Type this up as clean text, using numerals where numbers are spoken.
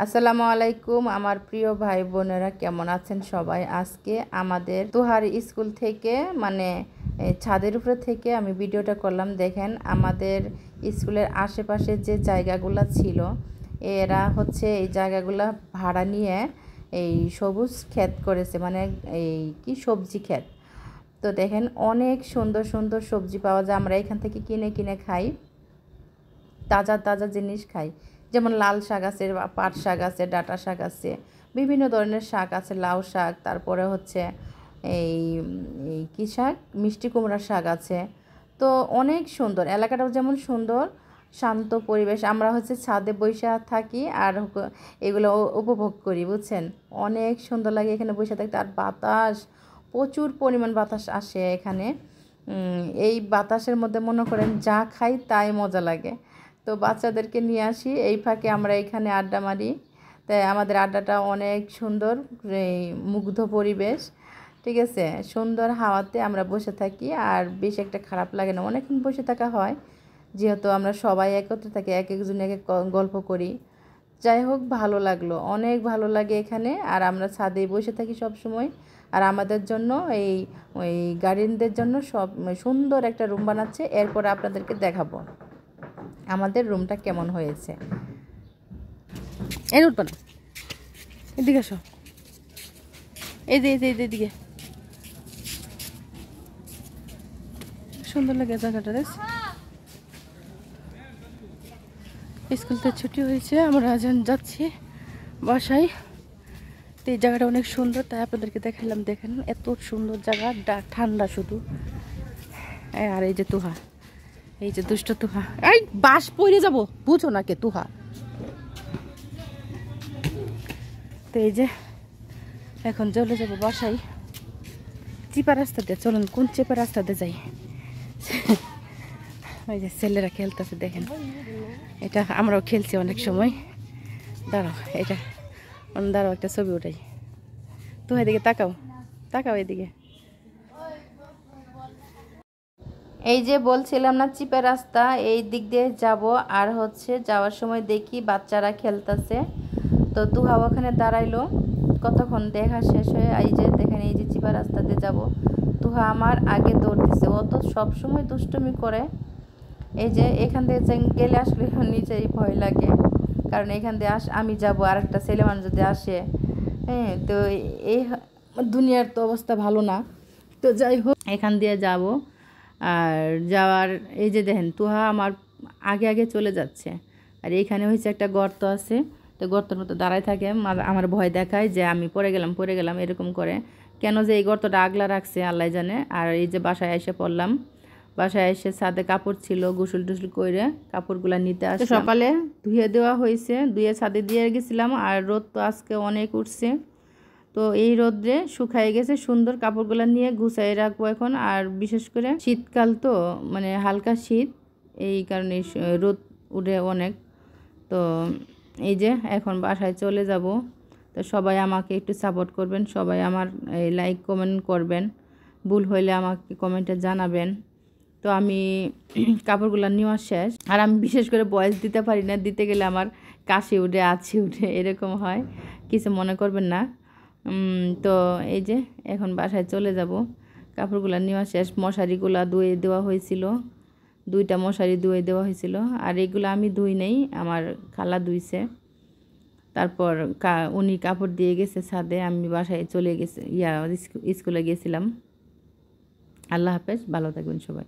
আসসালামু আলাইকুম আমার প্রিয় ভাই বোনেরা, কেমন আছেন সবাই? আজকে আমাদের তুহার স্কুল থেকে ছাদের উপরে থেকে আমি ভিডিওটা করলাম। দেখেন আমাদের স্কুলের আশেপাশে যে জায়গাগুলো ছিল, এরা হচ্ছে এই জায়গাগুলো ভাড়া নিয়ে এই সবুজ ক্ষেত করেছে, এই কি সবজি ক্ষেত। তো দেখেন অনেক সুন্দর সুন্দর সবজি পাওয়া যায়। আমরা এখান থেকে কিনে কিনে খাই, তাজা তাজা জিনিস খাই। যেমন লাল শাক আছে, পাট শাক আছে, ডাঁটা শাক আছে, বিভিন্ন ধরনের শাক আছে, লাউ শাক, তারপরে হচ্ছে এই কী শাক, মিষ্টি কুমড়ার শাক আছে। তো অনেক সুন্দর এলাকাটাও, যেমন সুন্দর শান্ত পরিবেশ। আমরা হচ্ছে ছাদে বসে থাকি আর এগুলো উপভোগ করি, বুঝছেন? অনেক সুন্দর লাগে এখানে বসে থাকতে। আর বাতাস, প্রচুর পরিমাণ বাতাস আসে এখানে। এই বাতাসের মধ্যে মনে করেন যা খাই তাই মজা লাগে। তো বাচ্চাদেরকে নিয়ে আসি, এই ফাঁকে আমরা এখানে আড্ডা মারি। তাই আমাদের আড্ডাটা অনেক সুন্দর, এই মুগ্ধ পরিবেশ, ঠিক আছে? সুন্দর হাওয়াতে আমরা বসে থাকি আর বেশ একটা খারাপ লাগে না, অনেকক্ষণ বসে থাকা হয় যেহেতু আমরা সবাই একত্রে থাকি, এক একজন এক এক গল্প করি। যাই হোক, ভালো লাগলো, অনেক ভালো লাগে এখানে। আর আমরা ছাদে বসে থাকি সব সময়। আর আমাদের জন্য ওই গার্ডেনদের জন্য সব সুন্দর একটা রুম বানাচ্ছে। এরপরে আপনাদেরকে দেখাবো আমাদের রুমটা কেমন হয়েছে। এর উঠবা না, এদিকে আসো, এই যে এদিকে সুন্দর লাগে জায়গাটা। স্কুল থেকে ছুটি হয়েছে, আমরা আজ যাচ্ছি বাসায়। তো এই জায়গাটা অনেক সুন্দর, তাই আপনাদেরকে দেখালাম। দেখেন এত সুন্দর জায়গা, ঠান্ডা শুধু। আর এই যে তুহা, এই যে দুষ্ট তুহা, এই বাস পড়ে যাবো, বুঝো না কে তুহা। তো এই যে এখন চলে যাবো বাসায়, চিপা রাস্তা দিয়ে। চলুন কোন চেপা রাস্তা দিয়ে যাই। ওই যে ছেলেরা খেলতেছে, দেখেন এটা আমরাও খেলছি অনেক সময়। দাঁড়াও, দাঁড়াও একটা ছবি ওঠাই। তো এদিকে তাকাও, তাকাও এদিকে। এই যে বলছিলাম না, চিপা রাস্তা, এই দিক দিয়ে যাব। আর হচ্ছে যাওয়ার সময় দেখি বাচ্চারা খেলতেছে। তো তুহা ওখানে দাঁড়াইলো, কতক্ষণ দেখা শেষ হয়ে এই যে দেখেন, এই যে চিপা রাস্তা দিয়ে যাবো। তুহা আমার আগে দৌড় দিছে, ও তো সবসময় দুষ্টুমি করে। এই যে এখান দিয়ে গেলে আসলে নিজেই ভয় লাগে, কারণ এখান দিয়ে আমি যাব আর একটা ছেলে মানুষ যদি আসে, হ্যাঁ। তো এই দুনিয়ার তো অবস্থা ভালো না। তো যাই হোক, এখান দিয়ে যাব। আর যাওয়ার এই যে দেখেন, তুহা আমার আগে আগে চলে যাচ্ছে। আর এইখানে হয়েছে একটা গর্ত আছে, তো গর্তের মতো দাঁড়ায় থাকে। আমার ভয় দেখায় যে আমি পড়ে গেলাম এরকম করে। কেন যে এই গর্তটা আগলা রাখছে আল্লাহ জানে। আর এই যে বাসায় এসে পড়লাম, বাসায় এসে ছাদে কাপড় ছিল, গোসল টুসল করে কাপড়গুলা নিতে আসে। সকালে ধুয়ে দেওয়া হয়েছে, ধুয়ে ছাদে দিয়ে গেছিলাম। আর রোদ তো আজকে অনেক উঠছে, তো এই রোদ্রে শুকায় গেছে। সুন্দর কাপড়গুলো নিয়ে গুছাই রাখবো এখন। আর বিশেষ করে শীতকাল তো, হালকা শীত, এই কারণে রোদ উঠে অনেক। তো এই যে এখন বাসায় চলে যাব। তো সবাই আমাকে একটু সাপোর্ট করবেন, সবাই আমার লাইক কমেন্ট করবেন, ভুল হইলে আমাকে কমেন্টে জানাবেন। তো আমি কাপড়গুলো নেওয়া শেষ। আর আমি বিশেষ করে ভয়েস দিতে পারি না, দিতে গেলে আমার কাশি উঠে আছি উঠে এরকম হয়, কিছু মনে করবেন না। তো এই যে এখন বাসায় চলে যাব। কাপড়গুলো নেওয়া শেষ, মশারিগুলো ধুয়ে দেওয়া হয়েছিল, 2টা মশারি ধুয়ে দেওয়া হয়েছিল। আর এগুলো আমি ধুই নেই, আমার খালা ধুইছে। তারপর উনি কাপড় দিয়ে গেছে ছাদে, আমি বাসায় চলে গেছি, স্কুলে গেছিলাম। আল্লাহ হাফেজ, ভালো থাকবেন সবাই।